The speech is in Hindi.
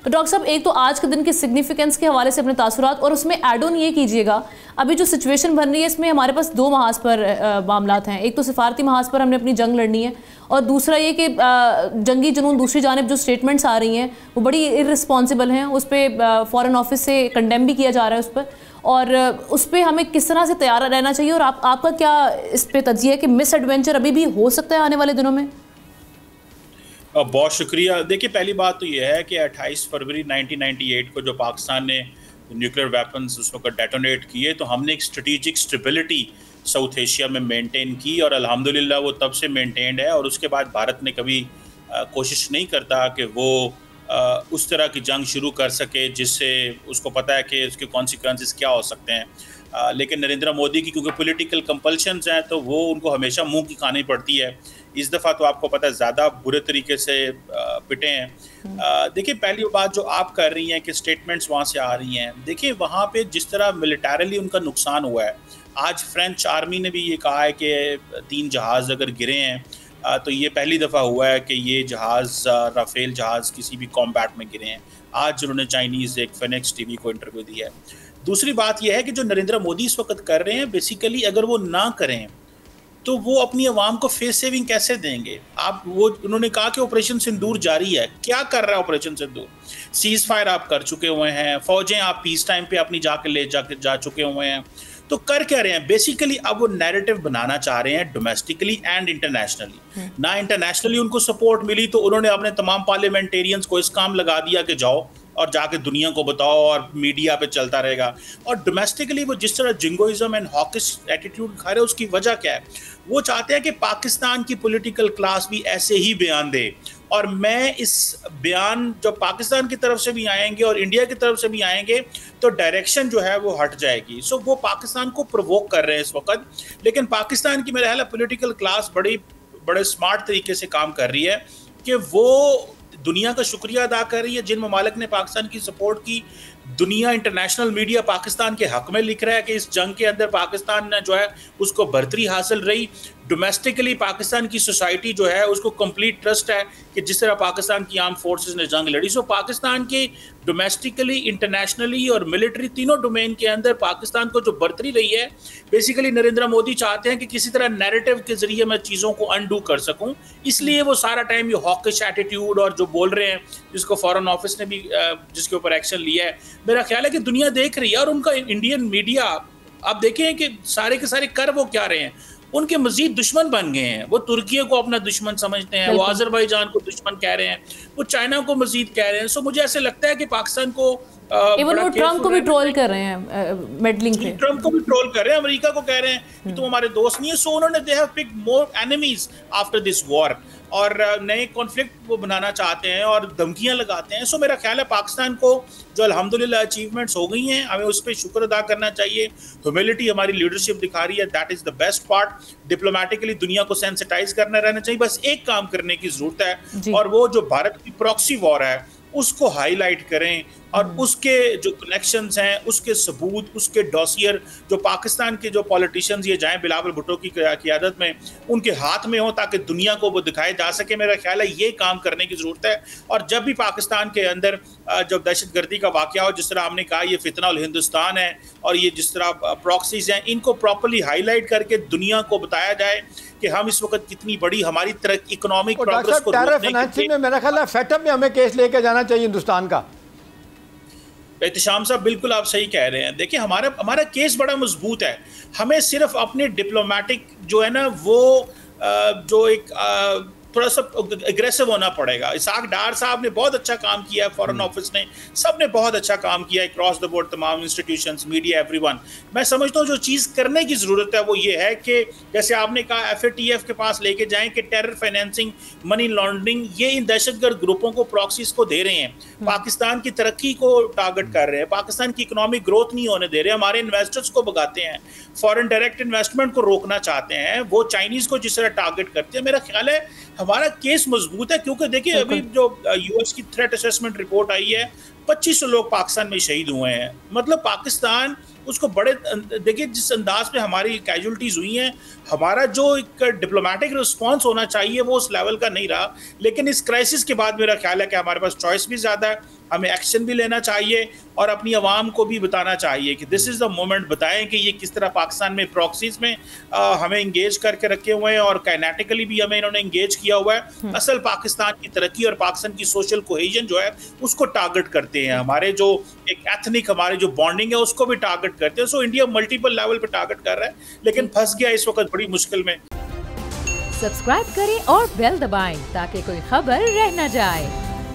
तो डॉक्टर साहब, एक तो आज के दिन की सिग्निफिकेंस के हवाले से अपने तासुरात, और उसमें ऐड ऑन ये कीजिएगा, अभी जो सिचुएशन बन रही है इसमें हमारे पास दो महाज पर मामलात हैं। एक तो सिफारती महाज पर हमने अपनी जंग लड़नी है, और दूसरा ये कि जंगी जुनून दूसरी जानिब जो स्टेटमेंट्स आ रही हैं वो बड़ी इररिस्पॉन्सिबल हैं, उस पर फॉरेन ऑफिस से कंडेम भी किया जा रहा है उस पर, और उस पर हमें किस तरह से तैयार रहना चाहिए, और आपका क्या इस पर तज्जिया है कि मिस एडवेंचर अभी भी हो सकता है आने वाले दिनों में? बहुत शुक्रिया। देखिए, पहली बात तो यह है कि 28 फरवरी 1998 को जो पाकिस्तान ने न्यूक्लियर वेपन्स उस वक्त डेटोनेट किए, तो हमने एक स्ट्रेटेजिक स्टेबिलिटी साउथ एशिया में मेंटेन की, और अल्हम्दुलिल्लाह वो तब से मेंटेन्ड है। और उसके बाद भारत ने कभी कोशिश नहीं करता कि वो उस तरह की जंग शुरू कर सके जिससे उसको पता है कि उसके कॉन्सिक्वेंसेस क्या हो सकते हैं। लेकिन नरेंद्र मोदी की क्योंकि पॉलिटिकल कंपल्शंस हैं तो वो उनको हमेशा मुंह की खानी पड़ती है। इस दफ़ा तो आपको पता है ज़्यादा बुरे तरीके से पिटे हैं। देखिए, पहली बात जो आप कर रही हैं कि स्टेटमेंट्स वहाँ से आ रही हैं, देखिए वहाँ पे जिस तरह मिलिटरीली उनका नुकसान हुआ है, आज फ्रेंच आर्मी ने भी ये कहा है कि 3 जहाज़ अगर गिरे हैं तो ये पहली दफ़ा हुआ है कि ये जहाज़ राफेल जहाज़ किसी भी कॉम्बैट में गिरे हैं। आज उन्होंने चाइनीज़ एक फिनिक्स टीवी को इंटरव्यू दिया है। दूसरी बात यह है कि जो नरेंद्र मोदी इस वक्त कर रहे हैं, बेसिकली अगर वो ना करें तो वो अपनी आवाम को फेस सेविंग कैसे देंगे? आप वो उन्होंने कहा कि ऑपरेशन सिंदूर जारी है। क्या कर रहा है ऑपरेशन सिंदूर? सीज फायर आप कर चुके हुए हैं, फौजें आप पीस टाइम पे अपनी जा चुके हुए हैं, तो कर क्या रहे हैं? बेसिकली अब वो नैरेटिव बनाना चाह रहे हैं डोमेस्टिकली एंड इंटरनेशनली। ना इंटरनेशनली उनको सपोर्ट मिली तो उन्होंने अपने तमाम पार्लियामेंटेरियंस को इस काम लगा दिया कि जाओ और जाके दुनिया को बताओ और मीडिया पे चलता रहेगा। और डोमेस्टिकली वो जिस तरह जिंगोइज्म एंड हॉकिश एटीट्यूड खा रहे हैं, उसकी वजह क्या है? वो चाहते हैं कि पाकिस्तान की पॉलिटिकल क्लास भी ऐसे ही बयान दे, और मैं इस बयान जो पाकिस्तान की तरफ से भी आएंगे और इंडिया की तरफ से भी आएंगे तो डायरेक्शन जो है वो हट जाएगी। सो वो पाकिस्तान को प्रोवोक कर रहे हैं इस वक्त, लेकिन पाकिस्तान की मेरा ख्याल है पॉलिटिकल क्लास बड़े स्मार्ट तरीके से काम कर रही है कि वो दुनिया का शुक्रिया अदा कर रही है जिन ममालिक ने पाकिस्तान की सपोर्ट की। दुनिया, इंटरनेशनल मीडिया पाकिस्तान के हक में लिख रहा है कि इस जंग के अंदर पाकिस्तान ने जो है उसको बढ़तरी हासिल रही। डोमेस्टिकली पाकिस्तान की सोसाइटी जो है उसको कंप्लीट ट्रस्ट है कि जिस तरह पाकिस्तान की आर्म फोर्सेस ने जंग लड़ी। सो पाकिस्तान के डोमेस्टिकली, इंटरनेशनली और मिलिट्री तीनों डोमेन के अंदर पाकिस्तान को जो बढ़तरी रही है, बेसिकली नरेंद्र मोदी चाहते हैं कि किसी तरह नैरेटिव के जरिए मैं चीज़ों को अनडू कर सकूं। इसलिए वो सारा टाइम ये हॉकिश एटीट्यूड और जो बोल रहे हैं, जिसको फॉरेन ऑफिस ने भी जिसके ऊपर एक्शन लिया है, मेरा ख्याल है कि दुनिया देख रही है। और उनका इंडियन मीडिया आप देखें कि सारे के सारे कर वो क्या रहे हैं, उनके मजीद दुश्मन बन गए हैं। वो तुर्की को अपना दुश्मन समझते हैं, वो अजरबैजान को दुश्मन कह रहे हैं, वो चाइना को मजीद कह रहे हैं। सो मुझे ऐसे लगता है कि पाकिस्तान को इवन वो ट्रम्प को भी ट्रोल कर रहे हैं, मेडलिंग पे ट्रम्प को भी ट्रोल कर रहे हैं, अमेरिका को कह रहे हैं कि तुम हमारे दोस्त नहीं है। सो उन्होंने they have picked more enemies after this war, और नए कॉन्फ्लिक्ट वो बनाना चाहते हैं और धमकियां लगाते हैं। सो मेरा ख्याल है पाकिस्तान को जो अल्हम्दुलिल्लाह अचीवमेंट्स हो गई हैं, हमें उस पर शुक्र अदा करना चाहिए। ह्यूमिलिटी हमारी लीडरशिप दिखा रही है, that is the best part. Diplomatically दुनिया को सेंसिटाइज करना रहना चाहिए। बस एक काम करने की जरूरत है, और वो जो भारत की प्रॉक्सी वॉर है उसको हाईलाइट करें, और उसके जो कनेक्शंस हैं, उसके सबूत, उसके डॉसियर जो पाकिस्तान के जो पॉलिटिशियंस ये जाएं बिलावल भुट्टो की क़यादत में, उनके हाथ में हो ताकि दुनिया को वो दिखाए जा सके। मेरा ख्याल है ये काम करने की ज़रूरत है। और जब भी पाकिस्तान के अंदर जब दहशतगर्दी का वाक़या हो, जिस तरह हमने कहा ये फितना उल हिंदुस्तान है और ये जिस तरह प्रॉक्सीज हैं, इनको प्रॉपर्ली हाईलाइट करके दुनिया को बताया जाए कि हम इस वक्त कितनी बड़ी हमारी इकोनॉमिक प्रोग्रेस को फाइनेंसिंग में मेरा ख्याल है फेटअप में हमें केस लेके जाना चाहिए हिंदुस्तान का। एहतिशाम साहब, बिल्कुल आप सही कह रहे हैं। देखिए हमारा केस बड़ा मजबूत है। हमें सिर्फ अपने डिप्लोमेटिक जो है ना वो जो एक थोड़ा सा एग्रेसिव होना पड़ेगा। इसाक डार साहब ने बहुत अच्छा काम किया है, फॉरेन ऑफिस ने, सब ने बहुत अच्छा काम किया है, क्रॉस द बोर्ड तमाम इंस्टीट्यूशंस, मीडिया, एवरीवन। मैं समझता हूँ जो चीज़ करने की ज़रूरत है वो ये है कि जैसे आपने कहा FATF के पास लेके जाएं कि टेरर फाइनेंसिंग, मनी लॉन्ड्रिंग, ये इन दहशतगर्द ग्रुपों को प्रॉक्सीज को दे रहे हैं, पाकिस्तान की तरक्की को टारगेट कर रहे हैं, पाकिस्तान की इकोनॉमिक ग्रोथ नहीं होने दे रहे, हमारे इन्वेस्टर्स को भगाते हैं, फॉरेन डायरेक्ट इन्वेस्टमेंट को रोकना चाहते हैं, वो चाइनीज़ को जिस तरह टारगेट करते हैं। मेरा ख्याल है हमारा केस मजबूत है, क्योंकि देखिए अभी जो US की थ्रेट असेसमेंट रिपोर्ट आई है 2500 लोग पाकिस्तान में शहीद हुए हैं। मतलब पाकिस्तान उसको बड़े, देखिए जिस अंदाज में हमारी कैजुअलिटीज हुई हैं, हमारा जो एक डिप्लोमेटिक रिस्पांस होना चाहिए वो उस लेवल का नहीं रहा। लेकिन इस क्राइसिस के बाद मेरा ख्याल है कि हमारे पास चॉइस भी ज़्यादा है, हमें एक्शन भी लेना चाहिए और अपनी आवाम को भी बताना चाहिए कि दिस इज़ द मोमेंट। बताएं कि ये किस तरह पाकिस्तान में प्रॉक्सीज में हमें इंगेज करके रखे हुए हैं और काइनेटिकली भी हमें इन्होंने इंगेज किया हुआ है। असल पाकिस्तान की तरक्की और पाकिस्तान की सोशल कोहेजन जो है उसको टारगेट करते हैं, हमारे जो एक एथनिक हमारे जो बॉन्डिंग है उसको भी टारगेट करते हैं। सो इंडिया मल्टीपल लेवल पे टारगेट कर रहा है, लेकिन फंस गया इस वक्त बड़ी मुश्किल में। सब्सक्राइब करें और बेल दबाएं ताकि कोई खबर रह न जाए।